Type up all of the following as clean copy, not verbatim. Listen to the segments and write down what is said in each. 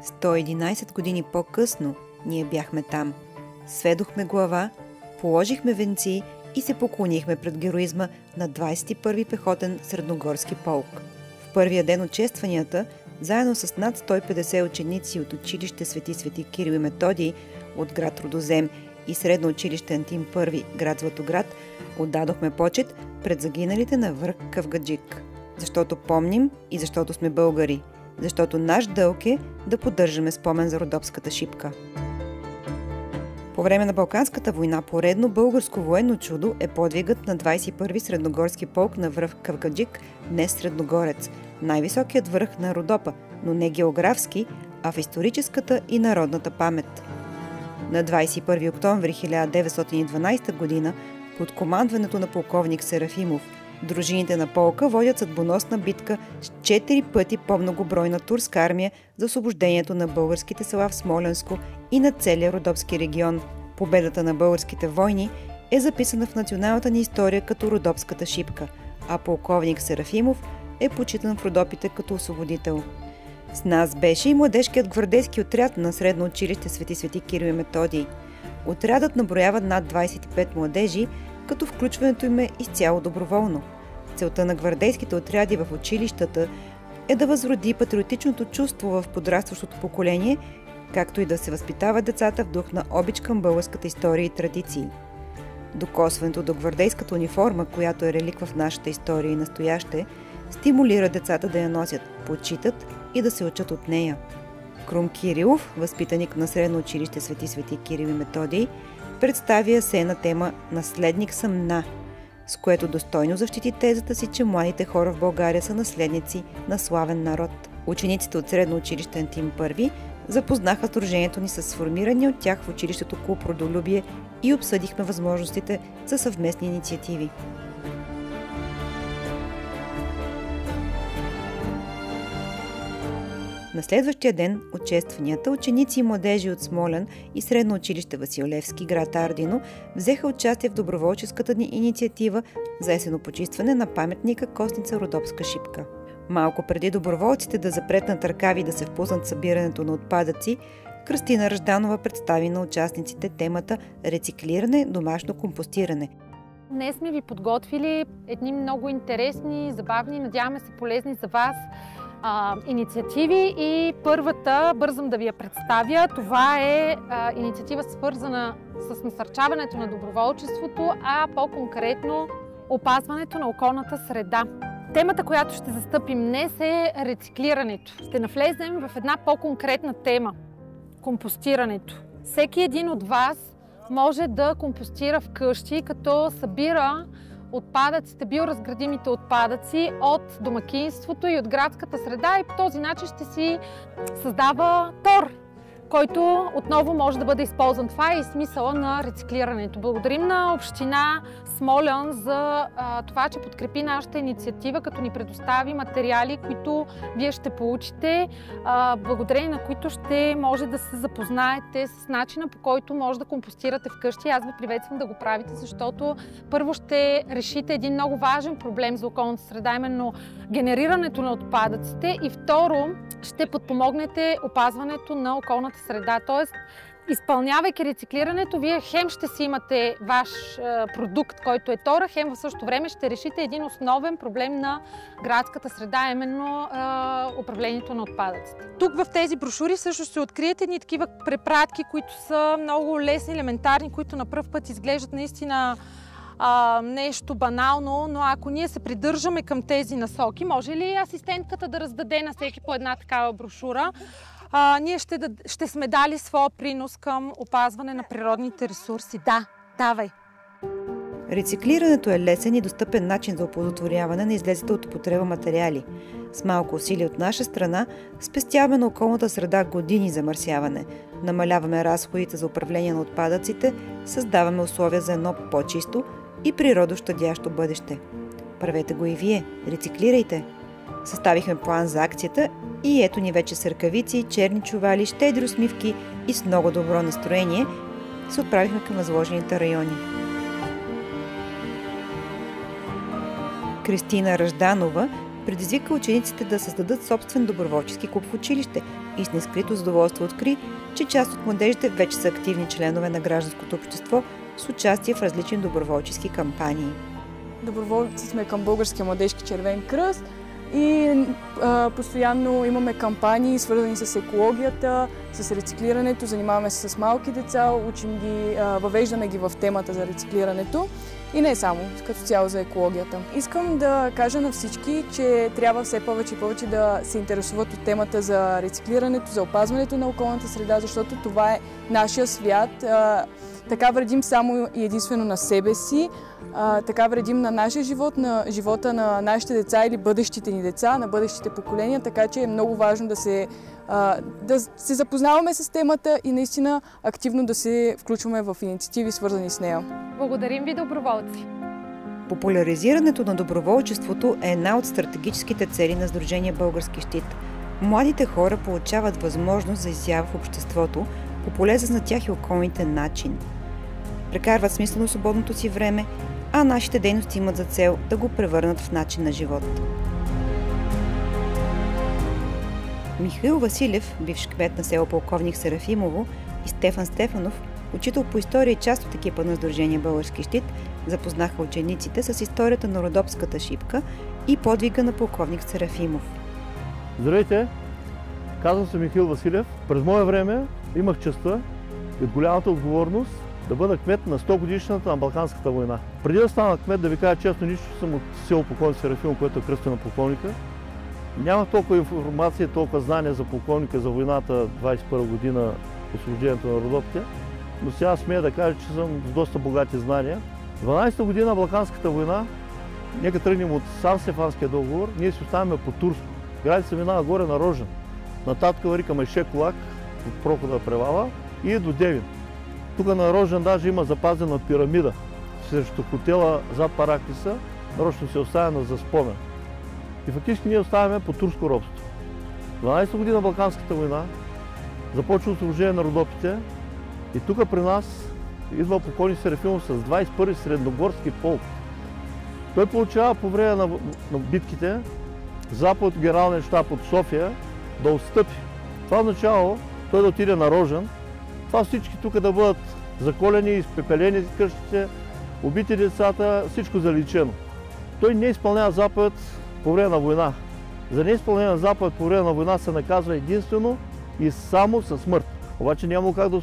111 години по-късно ние бяхме там. Сведохме глава, положихме венци и се поклонихме пред героизма на 21-ви пехотен средногорски полк. В първия ден от честванията, заедно с над 150 ученици от училище Свети Кирил и Методий от град Родозем и средно училище Антим I, град Златоград, отдадохме почет пред загиналите на връх Кавгаджик. Защото помним и защото сме българи. Защото наш дълг е да поддържаме спомен за Родопската шипка. По време на Балканската война поредно българско военно чудо е подвигът на 21-ви средногорски полк на връх Кавгаджик, днес Средногорец, най-високият връх на Родопа, но не географски, а в историческата и народната памет. На 21 октомври 1912 г. под командването на полковник Серафимов, дружините на полка водят съдбоносна битка с 4 пъти по-многобройна турска армия за освобождението на българските села в Смолянско и на целия Родопски регион. Победата на българските войни е записана в националната ни история като Родопската шипка, а полковник Серафимов е почитан в Родопите като освободител. С нас беше и младежкият гвардейски отряд на средно училище Свети Кирил и Методий. Отрядът наброява над 25 младежи, като включването им е изцяло доброволно. Целта на гвардейските отряди в училищата е да възроди патриотичното чувство в подрастващото поколение, както и да се възпитава децата в дух на обич към българската история и традиции. Докосването до гвардейската униформа, която е реликва в нашата история и настояще, стимулира децата да я носят, почитат и да се учат от нея. Крум Кирилов, възпитаник на средно училище Свети Кирил и Методий, представи есе на тема «Наследник съм на», с което достойно защити тезата си, че младите хора в България са наследници на славен народ. Учениците от средно училище Антим I запознаха сдружението ни с сформирания от тях в училището клуб Родолюбие и обсъдихме възможностите за съвместни инициативи. На следващия ден от честванията ученици и младежи от Смолян и средно училище Васил Левски, град Ардино, взеха участие в доброволческата ни инициатива за есенопочистване на паметника Костница Родопска шипка. Малко преди доброволците да запретнат ръкави и да се впуснат в събирането на отпадъци, Кръстина Ръжданова представи на участниците темата «Рециклиране, домашно компостиране». Днес сме ви подготвили едни много интересни, забавни, надяваме се полезни за вас инициативи и първата, бързам да ви я представя, това е инициатива свързана с насърчаването на доброволчеството, а по-конкретно опазването на околната среда. Темата, която ще застъпим днес е рециклирането. Ще навлезем в една по-конкретна тема – компостирането. Всеки един от вас може да компостира вкъщи, като събира отпадъците, биоразградимите отпадъци от домакинството и от градската среда и по този начин ще си създава тор, който отново може да бъде използван. Това е и смисъла на рециклирането. Благодарим на община Смолян за това, че подкрепи нашата инициатива, като ни предостави материали, които вие ще получите, благодарение на които ще може да се запознаете с начина, по който може да компостирате вкъщи. Аз ви приветствам да го правите, защото първо ще решите един много важен проблем за околната среда, именно генерирането на отпадъците, и второ ще подпомогнете опазването на околната среда. Тоест, изпълнявайки рециклирането, вие хем ще си имате ваш продукт, който е тора, хем в същото време ще решите един основен проблем на градската среда, именно управлението на отпадъците. Тук в тези брошури също ще откриете едни такива препратки, които са много лесни, елементарни, които на пръв път изглеждат наистина нещо банално, но ако ние се придържаме към тези насоки, може ли асистентката да раздаде на всеки по една такава брошура? Ние ще сме дали своя принос към опазване на природните ресурси. Да, давай! Рециклирането е лесен и достъпен начин за оползотворяване на излезлите от употреба материали. С малко усилие от наша страна спестяваме на околната среда години замърсяване, намаляваме разходите за управление на отпадъците, създаваме условия за едно по-чисто и природощадящо бъдеще. Правете го и вие, рециклирайте! Съставихме план за акцията и ето ни вече с ръкавици, черни чували, щедри усмивки и с много добро настроение се отправихме към възложените райони. Кристина Ръжданова предизвика учениците да създадат собствен доброволчески клуб в училище и с нескрито задоволство откри, че част от младежите вече са активни членове на гражданското общество с участие в различни доброволчески кампании. Доброволци сме към Българския младежки червен кръст и постоянно имаме кампании, свързани с екологията, с рециклирането, занимаваме се с малки деца, учим ги, въвеждаме ги в темата за рециклирането и не само, като цяло за екологията. Искам да кажа на всички, че трябва все повече и повече да се интересуват от темата за рециклирането, за опазването на околната среда, защото това е нашия свят. Така вредим само и единствено на себе си, така вредим на нашия живот, на живота на нашите деца или бъдещите ни деца, на бъдещите поколения, така че е много важно да се запознаваме с темата и наистина активно да се включваме в инициативи, свързани с нея. Благодарим ви, доброволци! Популяризирането на доброволчеството е една от стратегическите цели на Сдружение Български щит. Младите хора получават възможност за изява в обществото по полезен за тях и околните начин. Прекарват смислено свободното си време, а нашите дейности имат за цел да го превърнат в начин на живот. Михаил Василев, бивш кмет на село Полковник Серафимово, и Стефан Стефанов, учител по история и част от екипа на Сдружение Български щит, запознаха учениците с историята на Родопската шипка и подвига на полковник Серафимов. Здравейте! Казвам се Михаил Василев. През мое време имах честта и голямата отговорност да бъда кмет на 100 годишната на Балканската война. Преди да стана кмет, да ви кажа честно, нищо съм от село Полковник Серафимов, което е кръстено на полковника. Нямах толкова информация, толкова знания за полковника, за войната 21 година, освобождението на Родопите, но сега смея да кажа, че съм с доста богати знания. 12-та година Балканската война, нека тръгнем от Сан-Стефанския договор, ние си оставаме по Турско. Граница минава горе на Рожен. Нататък варикаме Шеколак от прохода Превала и до Девин. Тук на Рожен даже има запазена пирамида срещу хотела зад Параклиса, нарочно се оставена за спомен. И фактически ние оставяме по турско робство. 12-та година Балканската война, започва освобождение на Родопите и тук при нас идва полковник Серафимов с 21-и средногорски полк. Той получава по време на битките заповед от генералния щаб от София да отстъпи. Това означава той да отиде на Рожен, това всички тук да бъдат заколени, изпепелени къщите, убити децата, всичко заличено. Той не изпълнява заповед по време на война. За неизпълнение на заповед по време на война се наказва единствено и само със смърт. Обаче няма как да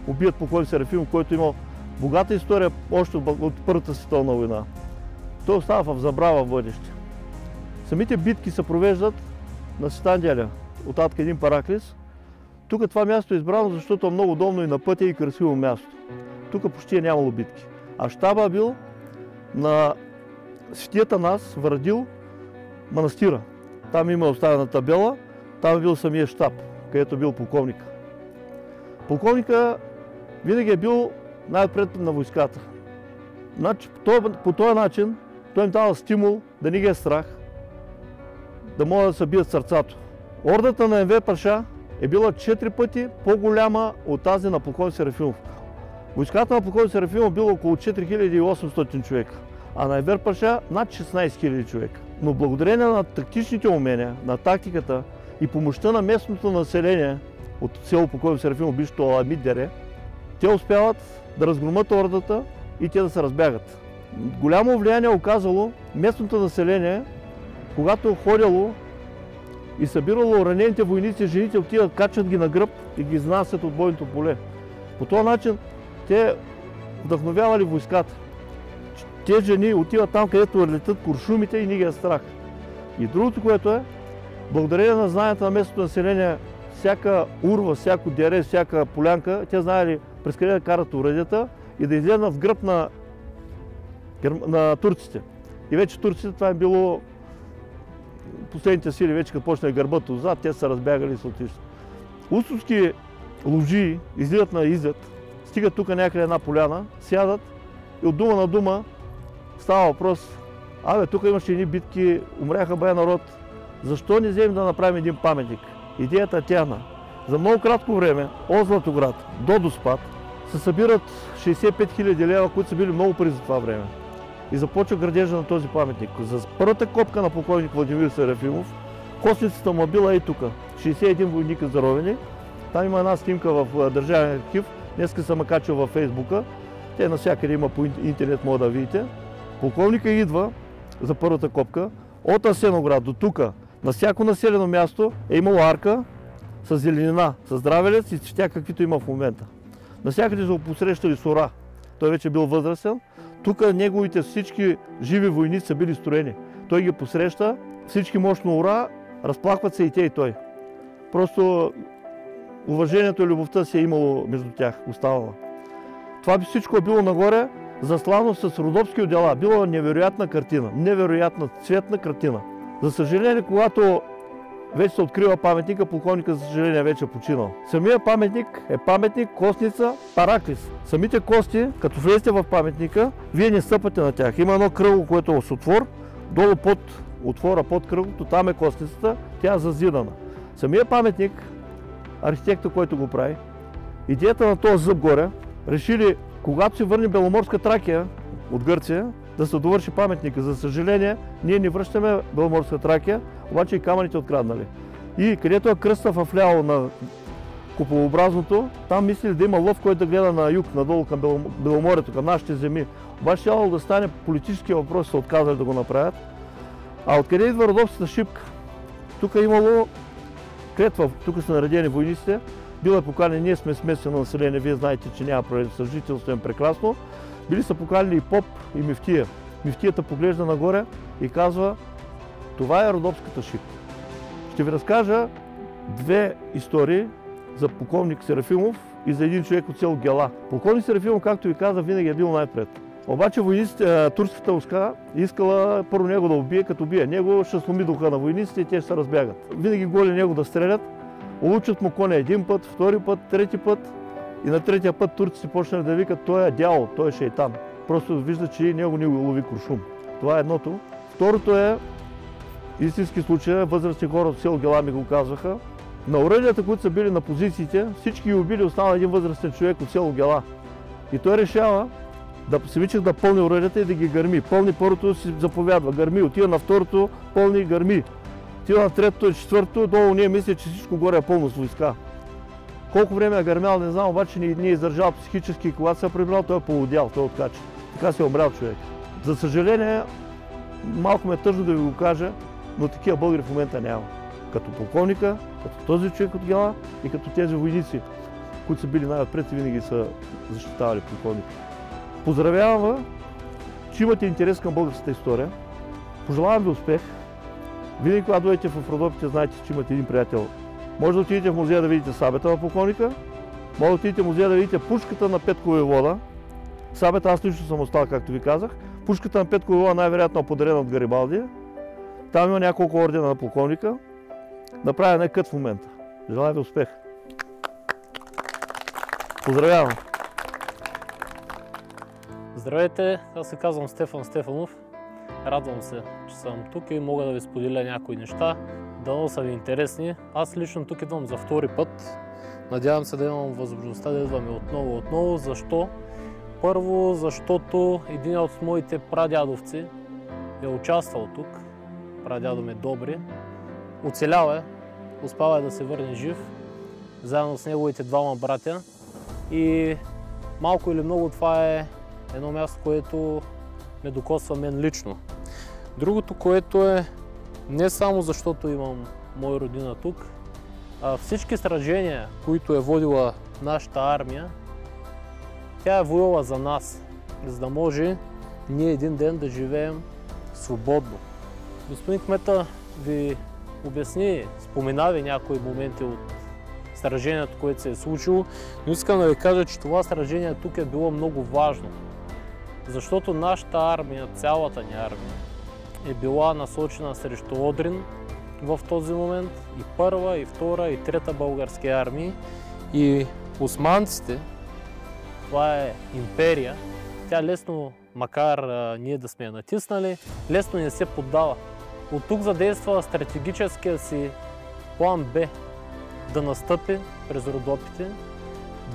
убият полковник Серафимов, който имал богата история още от Първата световна война. Той остава в забрава в бъдеще. Самите битки се провеждат на Ситанделя, оттатък един Параклис. Тук това място е избрано, защото е много удобно и на пътя и красиво място. Тук почти е нямало битки. А щаба е бил на Свети Атанас в Радил манастира. Там има оставена табела, там е бил самия щаб, където е бил полковника. Полковника винаги е бил най-отпред на войската. Значи, по този начин той им дава стимул да не ги е страх, да могат да се бият сърцато. Ордата на Енвер Паша е била 4 пъти по-голяма от тази на полковник Серафимов. Войската на полковник Серафимов била около 4800 човека, а на Енвер Паша над 16 000 човека. Но благодарение на тактичните умения, на тактиката и помощта на местното население от село полковник Серафимов, бившето Аламидере, те успяват да разгромят ордата и те да се разбягат. Голямо влияние е оказало местното население, когато ходило и събирало ранените войници, жените отиват, качат ги на гръб и ги изнасят от бойното поле. По този начин те вдъхновявали войската. Те жени отиват там, където летят куршумите и не ги е страх. И другото, което е, благодарение на знанията на местното население, всяка урва, всяко дере, всяка полянка, те знаели през къде да карат уредията и да излезнат в гръб на турците. И вече турците, това е било последните сили, вече като почне гърбът отзад, те са разбягали и са отишли. Устовски ловжии излизат на излет, стигат тук някъде една поляна, сядат и от дума на дума става въпрос: абе, тук имаше едни битки, умряха бая народ, защо не вземем да направим един паметник? Идеята е тяхна. За много кратко време от Златоград до Доспат се събират 65 000 лева, които са били много пари за това време. и започва градежа на този паметник. За първата копка на полковник Владимир Серафимов, костницата му била и тук. 61 войника заровени. Там има една снимка в Държавен архив. Днеска съм качил във Фейсбука. Те навсякъде има по интернет, може да видите. Полковника идва за първата копка от Асеноград до тук. На всяко населено място е имало арка с зеленина, с здравелец и цветя, каквито има в момента. Навсякъде са го посрещали с ура. Той вече бил възрастен. Тук неговите всички живи войници са били строени. Той ги посреща, всички мощно ура, разплакват се и те и той. Просто уважението и любовта си е имало между тях, оставала. Това всичко е било нагоре, заслано с родопски отдела. Била невероятна картина, невероятна цветна картина. За съжаление, когато вече се открива паметника, полковника, за съжаление, вече е починал. Самия паметник е паметник, костница, параклис. Самите кости, като влезете в паметника, вие не стъпате на тях. Има едно кръгло, което е с отвор, долу под отвора, под кръглото, там е костницата, тя е зазидана. Самия паметник, архитекта, който го прави, идеята на този зъб горе, решили, когато се върне Беломорска Тракия от Гърция, да се довърши паметника. За съжаление, ние не връщаме Беломорска Тракия, обаче и камъните откраднали. И където е кръста в ляво на куполообразното, там мислили да има лъв, който да гледа на юг, надолу към Беломорието, към нашите земи. Обаче трябвало да стане политически въпрос, се отказали да го направят. А откъде идва родопската шипка? Тук е имало клетва, тук са наредени войниците, била е поканени, ние сме смесено население, вие знаете, че няма проблем, съжителството е прекрасно. Били са поканили и поп, и мифтия. Мифтията поглежда нагоре и казва, това е родопската шипка. Ще ви разкажа две истории за полковник Серафимов и за един човек от село Гела. Полковник Серафимов, както ви каза, винаги е бил най-пред. Обаче войниците, турската войска искала първо него да убие, като убие него, ще сломи духа на войниците и те ще се разбягат. Винаги голи него да стрелят, улучат му коня един път, втори път, трети път и на третия път турците почнали да викат, той е дявол, той е шейтан. Просто вижда, че него не го лови куршум. Това е едното. Второто е истински случай, възрастни хора от село Гела ми го казваха. На оръдията, които са били на позициите, всички ги убили, останал един възрастен човек от село Гела. И той решава да се вичах да пълни оръдията и да ги гърми. Пълни първото си заповядва, гърми, отива на второто, пълни, гърми. Отива на третото и четвъртото, долу ние мисля, че всичко горе е пълно с войска. Колко време е гърмял, не знам, обаче не е издържал психически и когато се е прибрал, той е полудял, той е откача. Така се е умрял човек. За съжаление, малко ме е тъжно да ви го кажа, но такива българи в момента няма. Като полковника, като този човек от Гела и като тези войници, които са били най-отпред и винаги са защитавали полковника. Поздравявам ви, че имате интерес към българската история. Пожелавам ви успех. Винаги, когато дойдете в Родопите, знаете, че имате един приятел. Може да отидете в музея да видите сабета на полковника, може да отидете в музея да видите пушката на Петко Войвода. Сабета аз лично съм остал, както ви казах. Пушката на Петко Войвода най-вероятно е подарена от Гарибалди. Там има няколко ордена на полковника. Направя един кът в момента. Желая ви успех. Поздравявам! Здравейте, аз се казвам Стефан Стефанов. Радвам се, че съм тук и мога да ви споделя някои неща. Дано са ви интересни. Аз лично тук идвам за втори път. Надявам се да имам възможността да идваме отново. Защо? Първо, защото един от моите прадядовци е участвал тук. Прадядо ми е Добри. Оцелял е, успява да се върне жив, заедно с неговите двама братя. И малко или много това е едно място, което ме докосва мен лично. Другото, което е не само защото имам моя родина тук, а всички сражения, които е водила нашата армия, тя е воювала за нас, за да може ние един ден да живеем свободно. Господин кмета ви обясни, спомена ви някои моменти от сражението, което се е случило, но искам да ви кажа, че това сражение тук е било много важно. Защото нашата армия, цялата ни армия, е била насочена срещу Одрин в този момент, и първа, и втора, и трета български армии. И османците, това е империя, тя лесно, макар ние да сме я натиснали, лесно не се поддава. От тук задейства стратегическия си план Б, да настъпи през Родопите,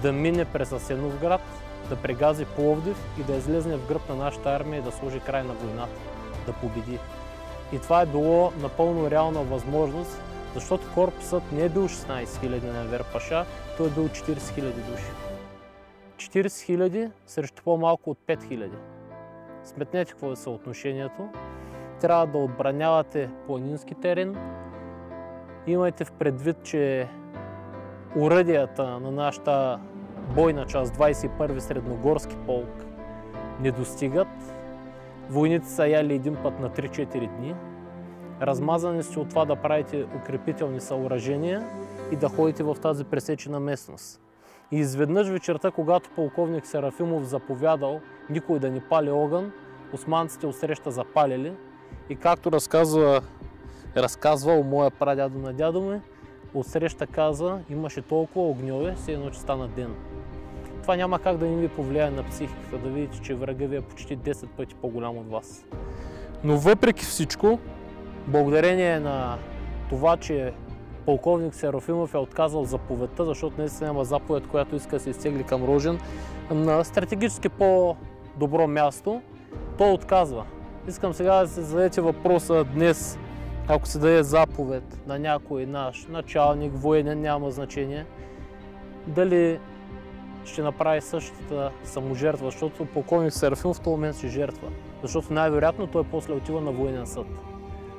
да мине през Асеновград да прегази Пловдив и да излезне в гръб на нашата армия и да сложи край на войната, да победи. И това е било напълно реална възможност, защото корпусът не е бил 16 000 на Енвер Паша, той е бил 40 000 души. 40 000 срещу по-малко от 5 000. Сметнете какво е съотношението. Трябва да отбранявате планински терен. Имайте в предвид, че оръдията на нашата бойна част, 21-ви средногорски полк, не достигат. Войните са яли един път на 3-4 дни. Размазани сте от това да правите укрепителни съоръжения и да ходите в тази пресечена местност. И изведнъж вечерта, когато полковник Серафимов заповядал никой да не пали огън, османците отсреща запалили и както разказвал моя прадядо на дядо ми, отсреща каза, имаше толкова огньове, все едно че стана ден. Това няма как да не ви повлияе на психиката, да видите, че врага ви е почти 10 пъти по-голям от вас. Но въпреки всичко, благодарение на това, че полковник Серафимов е отказал заповедта, защото наистина няма заповед, която иска да се изтегли към Рожен, на стратегически по-добро място, той отказва. Искам сега да се зададете въпроса днес, ако се даде заповед на някой наш началник, военен, няма значение, дали ще направи същата саможертва, защото полковник Серафимов в този момент ще жертва. Защото най-вероятно той после отива на военен съд.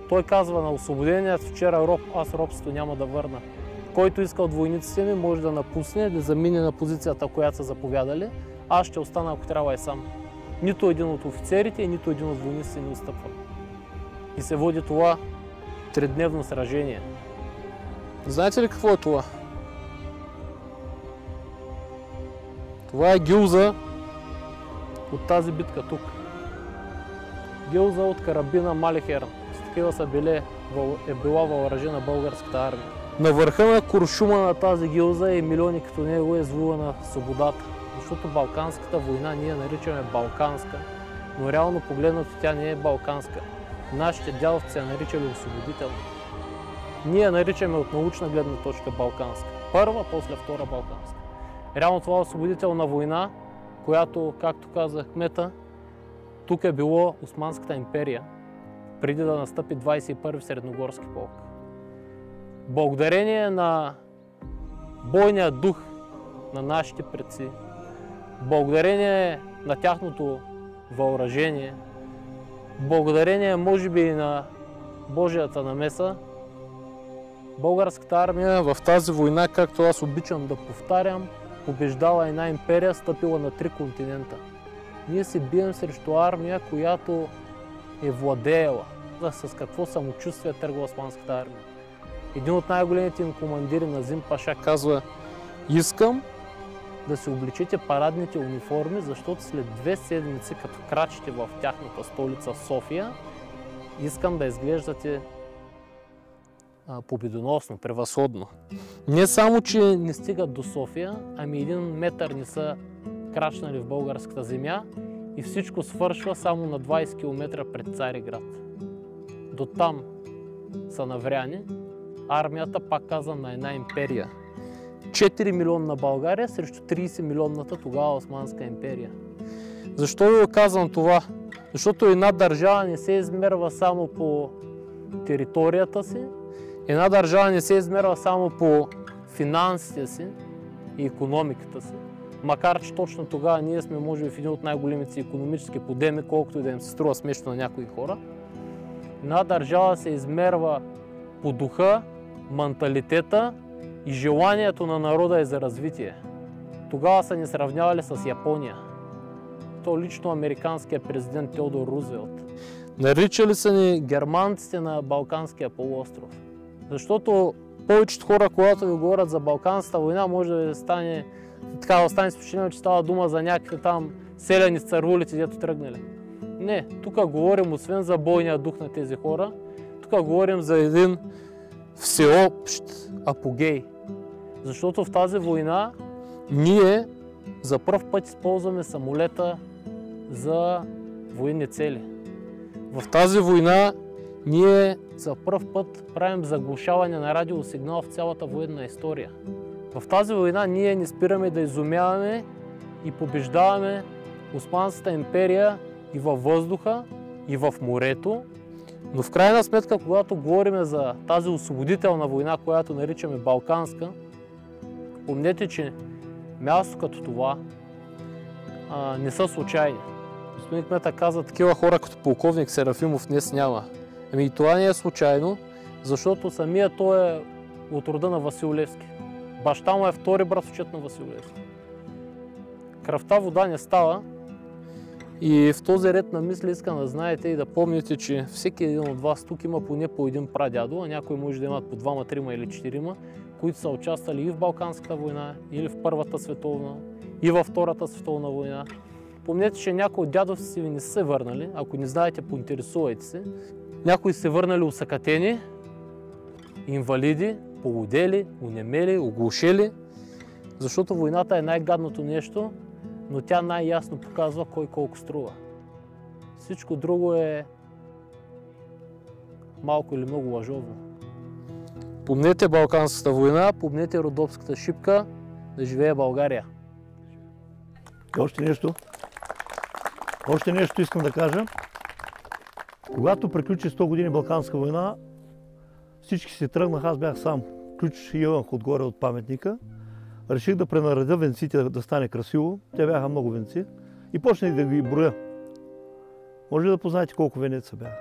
Той казва на освободеният вчера роб, аз робството няма да върна. Който иска от войниците ми може да напусне, да замине на позицията, която са заповядали, аз ще остана, ако трябва и сам. Нито един от офицерите и нито един от войниците не отстъпва. И се води това тридневно сражение. Знаете ли какво е това? Това е гилза от тази битка тук. Гилза от карабина Малихер. С такива е била въоръжена българската армия. На върха на куршума на тази гилза и милиони като него е извоювана свободата. Защото Балканската война ние наричаме балканска, но реално погледнато тя не е балканска. Нашите дядовци се наричали освободителна. Ние наричаме от научна гледна точка балканска. Първа, после втора балканска. Реално това е освободителна война, която, както каза кмета, тук е било Османската империя, преди да настъпи 21-ви средногорски полк. Благодарение на бойния дух на нашите предци, благодарение на тяхното въоръжение, благодарение може би и на Божията намеса, българската армия в тази война, както аз обичам да повтарям, побеждала една империя, стъпила на 3 континента. Ние се бием срещу армия, която е владеела. С какво самочувствие тръгва османската армия. Един от най-големите им командири, Назим Паша, казва: искам да се обличите парадните униформи, защото след 2 седмици, като крачите в тяхната столица София, искам да изглеждате победоносно, превъзходно. Не само, че не стигат до София, ами 1 метър не са крачнали в българската земя и всичко свършва само на 20 км пред Цариград. До там са навряни. Армията, пак казвам, на една империя. 4 милионна България срещу 30 милионната тогава Османска империя. Защо ви казвам това? Защото една държава не се измерва само по територията си, една държава не се измерва само по финансите си и икономиката си. Макар че точно тогава ние сме, може би, в един от най-големите икономически подеми, колкото и да им се струва смешно на някои хора. Една държава се измерва по духа, менталитета и желанието на народа е за развитие. Тогава са ни сравнявали с Япония. То лично американският президент Теодор Рузвелт. Наричали са ни германците на Балканския полуостров. Защото повечето хора, когато ви говорят за Балканската война, може да ви стане с впечатление, че става дума за някакви там селяни с цървулите, дето тръгнали. Не, тук говорим освен за бойния дух на тези хора, тук говорим за един всеобщ апогей. Защото в тази война ние за пръв път използваме самолета за военни цели. В тази война ние за пръв път правим заглушаване на радиосигнал в цялата военна история. В тази война ние не спираме да изумяваме и побеждаваме Османската империя и във въздуха, и в морето. Но в крайна сметка, когато говорим за тази освободителна война, която наричаме Балканска, помнете, че място като това не са случайни. Господин кмета каза, такива хора като полковник Серафимов днес няма. Ами и това не е случайно, защото самия той е от рода на Васил Левски. Баща му е втори братовчет на Васил Левски. Кръвта вода не става и в този ред на мисли искам да знаете и да помните, че всеки един от вас тук има поне по един прадядо, а някой може да имат по двама, трима или четирима, които са участвали и в Балканската война, или в Първата световна, и във Втората световна война. Помнете, че някои от дядовците си ви не са се върнали, ако не знаете, поинтересувайте се. Някои се върнали усъкатени, инвалиди, полудели, онемели, оглушели, защото войната е най-гадното нещо, но тя най-ясно показва кой колко струва. Всичко друго е малко или много лъжовно. Помнете Балканската война, помнете Родопската шипка, да живее България. Още нещо искам да кажа. Когато приключи 100 години Балканска война, всички си тръгнаха, аз бях сам. Ключ имах отгоре от паметника. Реших да пренаредя венците да стане красиво. Те бяха много венци. И почнах да ги броя. Може ли да познаете колко венеца бяха?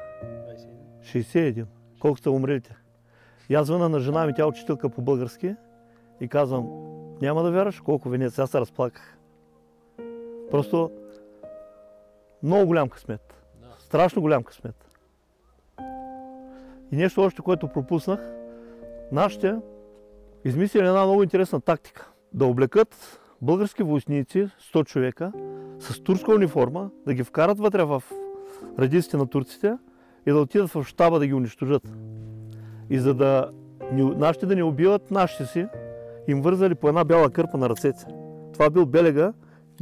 61. Колко сте умрелите? И аз звъна на жена ми, тя учителка по български, и казвам, няма да вярваш колко венеца. Аз се разплаках. Просто много голям късмет. Страшно голям късмет. И нещо още, което пропуснах, нашите измислили една много интересна тактика. Да облекат български войсници, 100 човека, с турска униформа, да ги вкарат вътре в редиците на турците и да отидат в щаба да ги унищожат. И за да нашите да не убиват нашите си, им вързали по една бяла кърпа на ръцете. Това бил белега,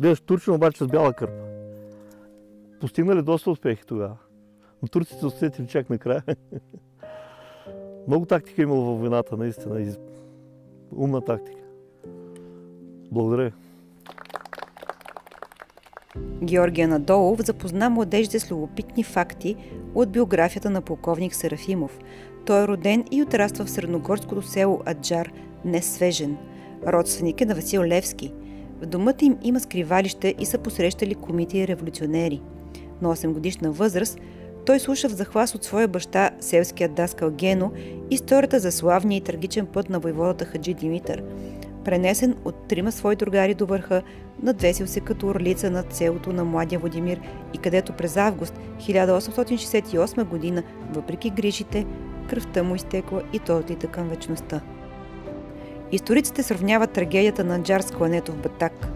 гледаш турчин, обаче с бяла кърпа. Постигнали доста успехи тогава. Но турците усетили чак накрая. Много тактика имало във войната, наистина. Умна тактика. Благодаря. Георги Анадолов запозна младежите с любопитни факти от биографията на полковник Серафимов. Той е роден и отраства в средногорското село Аджар, днес Свежен. Родственик е на Васил Левски. В домът им има скривалище и са посрещали комити и революционери. На 8-годишна възраст той слуша в захлас от своя баща, селският даскал Гено, историята за славния и трагичен път на войводата Хаджи Димитър. Пренесен от 3 свои другари до върха, надвесил се като орлица над селото на младия Владимир и където през август 1868 година, въпреки грижите, кръвта му изтекла и той отлита към вечността. Историците сравняват трагедията на Аджар с клането в Батак.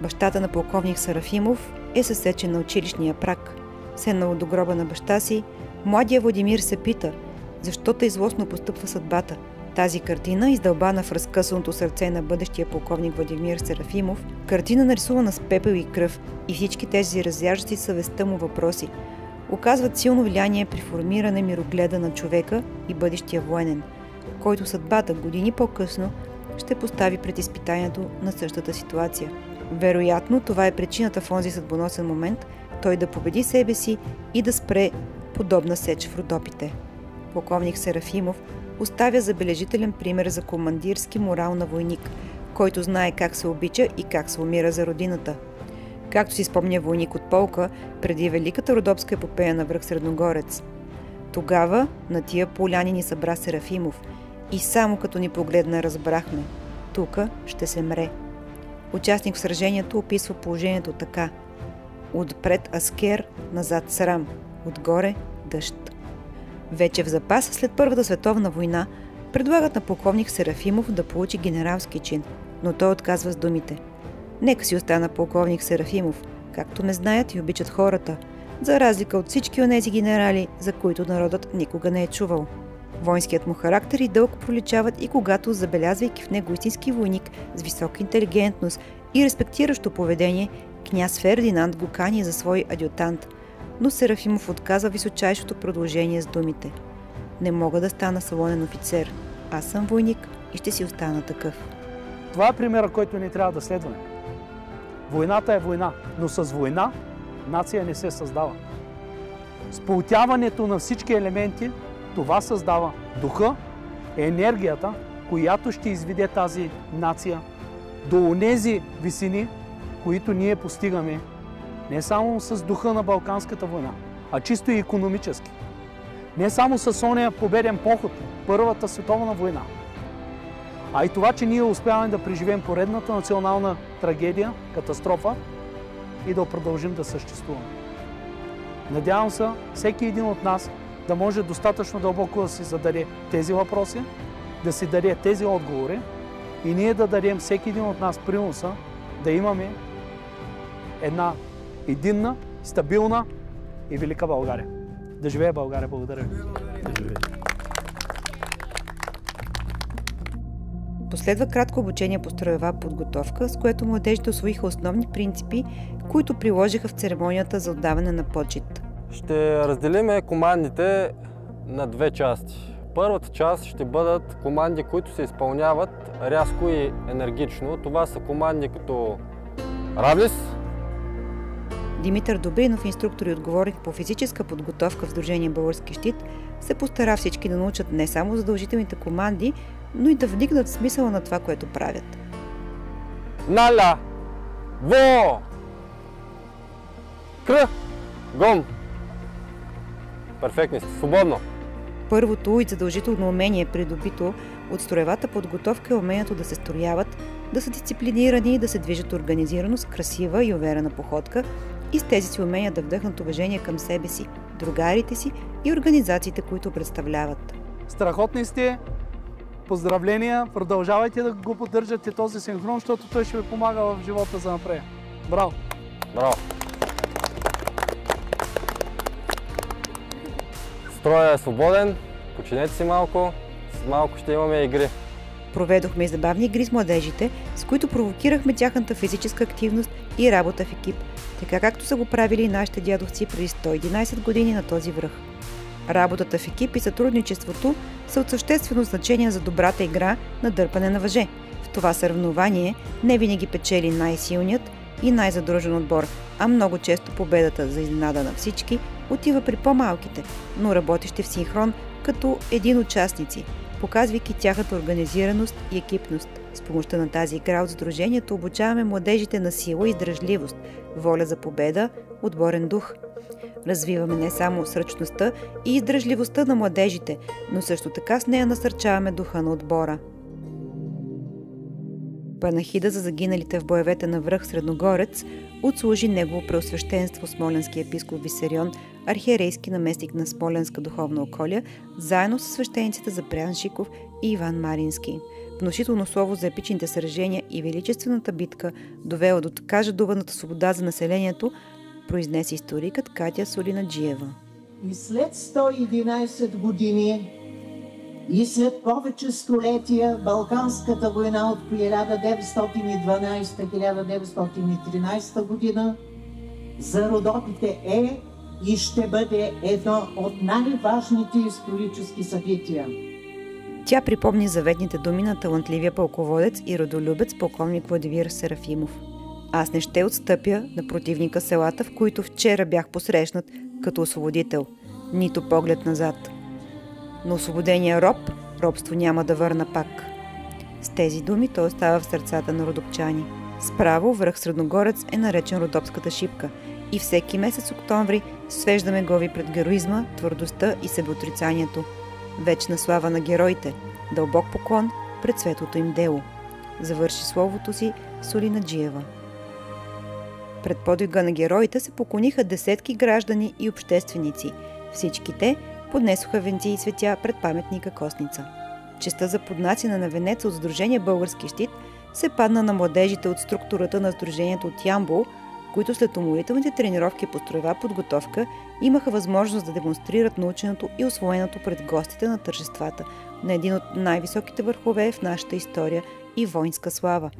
Бащата на полковник Серафимов е съсечен на училищния праг. Седнал до гроба на баща си, младия Владимир се пита, защо тъй злостно постъпва съдбата. Тази картина, издълбана в разкъсаното сърце на бъдещия полковник Владимир Серафимов, картина нарисувана с пепел и кръв, и всички тези разяждащи съвестта му въпроси, оказват силно влияние при формиране мирогледа на човека и бъдещия военен, който съдбата години по-късно ще постави пред изпитанието на същата ситуация. Вероятно, това е причината в онзи съдбоносен момент той да победи себе си и да спре подобна сеч в Родопите. Полковник Серафимов оставя забележителен пример за командирски морал на войник, който знае как се обича и как се умира за родината. Както си спомня войник от полка преди Великата родопска епопея на връх Средногорец. Тогава на тия поляни ни събра Серафимов и само като ни погледна разбрахме – тука ще се мре. Участник в сражението описва положението така: отпред аскер, назад срам, отгоре дъжд. Вече в запас след Първата световна война предлагат на полковник Серафимов да получи генералски чин, но той отказва с думите: нека си остана полковник Серафимов, както ме знаят и обичат хората, за разлика от всички онези генерали, за които народът никога не е чувал. Воинският му характер и дълг проличават и когато, забелязвайки в него истински войник с висока интелигентност и респектиращо поведение, княз Фердинанд го кани за свой адютант, но Серафимов отказва височайшото продължение с думите: не мога да стана салонен офицер, аз съм войник и ще си остана такъв. Това е примера, който ни трябва да следваме. Войната е война, но с война нация не се създава. Сплотяването на всички елементи, това създава духа, енергията, която ще изведе тази нация до онези висини, които ние постигаме не само с духа на Балканската война, а чисто и икономически. Не само с ония победен поход, Първата световна война, а и това, че ние успяваме да преживеем поредната национална трагедия, катастрофа и да продължим да съществуваме. Надявам се всеки един от нас да може достатъчно дълбоко да си зададе тези въпроси, да си даде тези отговори и ние да дадем всеки един от нас приноса да имаме една единна, стабилна и велика България. Да живее България! Благодаря ви! Последва кратко обучение по строева подготовка, с което младежите усвоиха основни принципи, които приложиха в церемонията за отдаване на почит. Ще разделиме командите на две части. Първата част ще бъдат команди, които се изпълняват рязко и енергично. Това са команди като Равлис. Димитър Добринов, инструктор и отговорник по физическа подготовка в Сдружение Български щит, се постара всички да научат не само задължителните команди, но и да вникнат в смисъла на това, което правят. Наля! Во! Кр! Гом! Перфектни сте. Свободно! Първото и задължително умение, придобито от строевата подготовка, е умението да се строяват, да са дисциплинирани и да се движат организирано с красива и уверена походка и с тези си умения да вдъхнат уважение към себе си, другарите си и организациите, които представляват. Страхотни сте! Поздравления! Продължавайте да го поддържате този синхрон, защото той ще ви помага в живота за напред. Браво! Браво! Строя е свободен, починете си малко, с малко ще имаме игри. Проведохме и забавни игри с младежите, с които провокирахме тяхната физическа активност и работа в екип, така както са го правили и нашите дядовци преди 111 години на този връх. Работата в екип и сътрудничеството са от съществено значение за добрата игра на дърпане на въже. В това съревнование не винаги печели най-силният и най-задружен отбор, а много често победата за изненада на всички отива при по-малките, но работещи в синхрон като един участници, показвайки тяхната организираност и екипност. С помощта на тази игра от сдружението обучаваме младежите на сила и издръжливост, воля за победа, отборен дух. Развиваме не само сръчността и издръжливостта на младежите, но също така с нея насърчаваме духа на отбора. Панахида за загиналите в боевете на връх Средногорец отслужи негово преосвещенство смоленски епископ Висарион, архиерейски наместник на Смоленска духовна околия, заедно с свещениците Запрян Шиков и Иван Марински. Внушително слово за епичните сражения и величествената битка, довела до така жадуваната свобода за населението, произнесе историкът Катя Солинаджиева. И след 111 години и след повече столетия Балканската война от 1912-1913 година за Родопите е и ще бъде едно от най-важните исторически събития. Тя припомни заветните думи на талантливия пълководец и родолюбец полковник Владимир Серафимов. Аз не ще отстъпя на противника селата, в които вчера бях посрещнат като освободител, нито поглед назад. Но освободения роб, робство няма да върна пак. С тези думи той остава в сърцата на родопчани. Справо връх Средногорец е наречен Родопската шипка и всеки месец октомври свеждаме глави пред героизма, твърдостта и себеотрицанието. Вечна слава на героите, дълбок поклон пред светлото им дело. Завърши словото си Солинаджиева. Пред подвига на героите се поклониха десетки граждани и общественици. Всички те поднесоха венци и цветя пред паметника Костница. Честта за поднасяне на венеца от Сдружение Български щит се падна на младежите от структурата на Сдружението от Ямбол, които след уморителните тренировки по строева подготовка имаха възможност да демонстрират наученото и усвоеното пред гостите на тържествата на един от най-високите върхове в нашата история и воинска слава.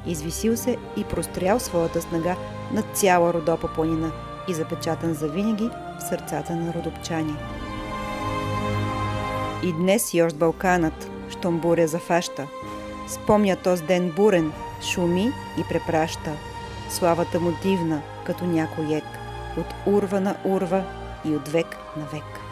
Извисил се и прострял своята снага на цяла Родопа планина и запечатан завинаги в сърцата на родопчани. И днес йощ Балканът, щом буря зафаща. Спомня тоз ден бурен, шуми и препраща. славата му дивна, като някой ек, от урва на урва и от век на век.